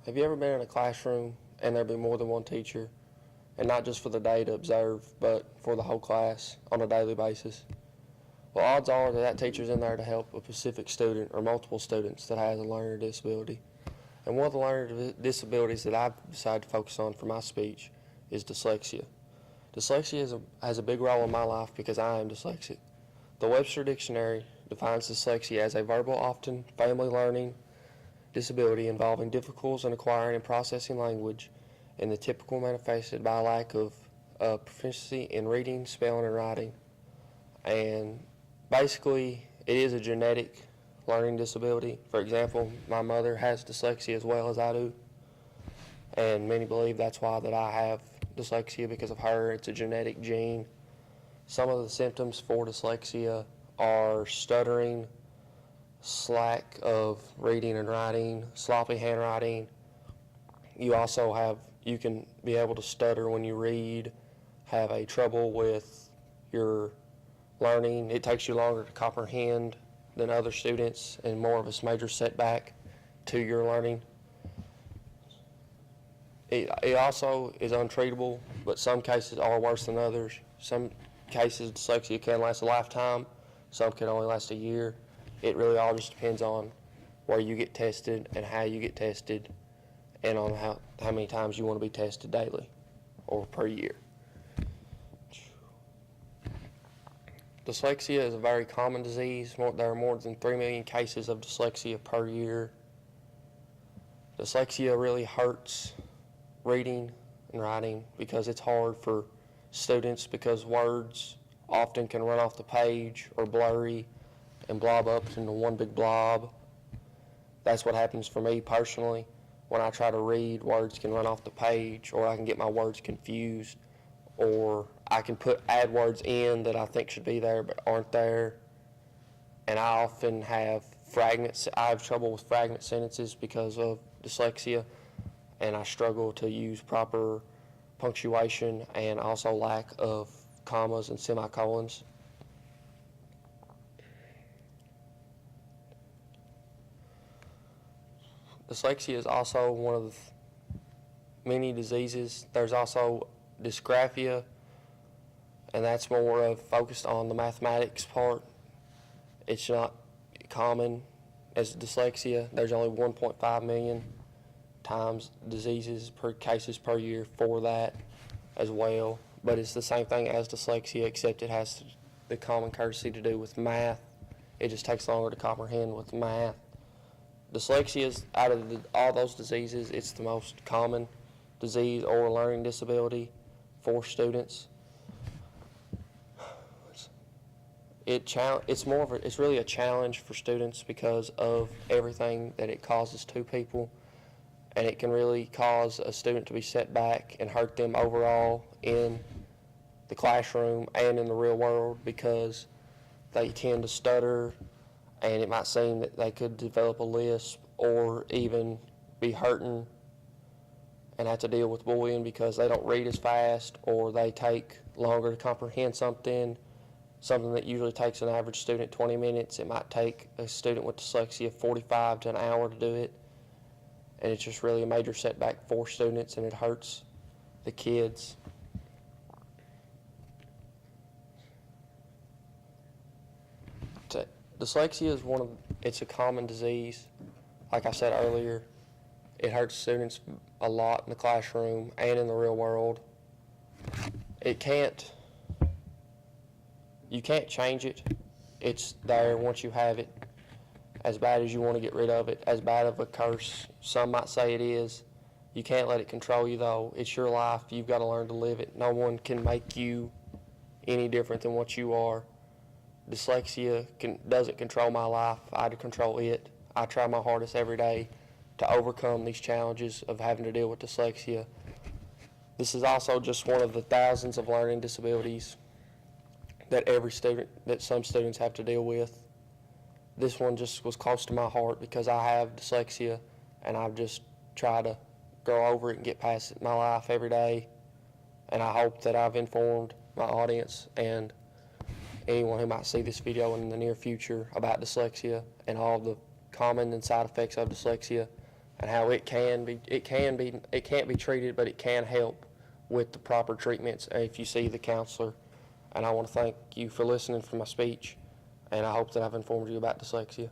Have you ever been in a classroom and there be more than one teacher, and not just for the day to observe, but for the whole class on a daily basis? Well, odds are that teacher's in there to help a specific student or multiple students that has a learning disability. And one of the learning disabilities that I've decided to focus on for my speech is dyslexia. Dyslexia has a big role in my life because I am dyslexic. The Webster Dictionary defines dyslexia as a verbal, often family learning disability involving difficulties in acquiring and processing language, and the typical manifested by a lack of proficiency in reading, spelling, and writing. And basically, it is a genetic learning disability. For example, my mother has dyslexia as well as I do, and many believe that's why that I have dyslexia, because of her. It's a genetic gene. Some of the symptoms for dyslexia are stuttering, slack of reading and writing, sloppy handwriting. You can be able to stutter when you read, have a trouble with your learning. It takes you longer to comprehend than other students, and more of a major setback to your learning. It also is untreatable, but some cases are worse than others. Some cases dyslexia can last a lifetime, some can only last a year. It really all just depends on where you get tested and how you get tested, and on how many times you want to be tested daily or per year. Dyslexia is a very common disease. There are more than 3 million cases of dyslexia per year. Dyslexia really hurts reading and writing because it's hard for students, because words often can run off the page or blurry and blob up into one big blob. That's what happens for me personally. When I try to read, words can run off the page, or I can get my words confused, or I can add words in that I think should be there but aren't there. And I often have trouble with fragment sentences because of dyslexia, and I struggle to use proper punctuation and also lack of commas and semicolons. Dyslexia is also one of the many diseases. There's also dysgraphia, and that's more of focused on the mathematics part. It's not common as dyslexia. There's only 1.5 million times cases per year for that as well. But it's the same thing as dyslexia, except it has the common courtesy to do with math. It just takes longer to comprehend with math. Dyslexia is, out of all those diseases, it's the most common disease or learning disability for students. It's really a challenge for students because of everything that it causes to people, and it can really cause a student to be set back and hurt them overall in the classroom and in the real world, because they tend to stutter, and it might seem that they could develop a lisp or even be hurting and have to deal with bullying because they don't read as fast, or they take longer to comprehend something that usually takes an average student 20 minutes. It might take a student with dyslexia 45 to an hour to do it, and it's just really a major setback for students, and it hurts the kids. Dyslexia is it's a common disease. Like I said earlier, it hurts students a lot in the classroom and in the real world. You can't change it. It's there once you have it. As bad as you want to get rid of it, as bad of a curse some might say it is, you can't let it control you though. It's your life. You've got to learn to live it. No one can make you any different than what you are. Dyslexia doesn't control my life. I control it. I try my hardest every day to overcome these challenges of having to deal with dyslexia. This is also just one of the thousands of learning disabilities that some students have to deal with. This one just was close to my heart because I have dyslexia, and I've just tried to go over it and get past it in my life every day. And I hope that I've informed my audience and anyone who might see this video in the near future about dyslexia and all the common and side effects of dyslexia. and how it can't be treated, but it can help with the proper treatments if you see the counselor. And I want to thank you for listening for my speech, and I hope that I've informed you about dyslexia.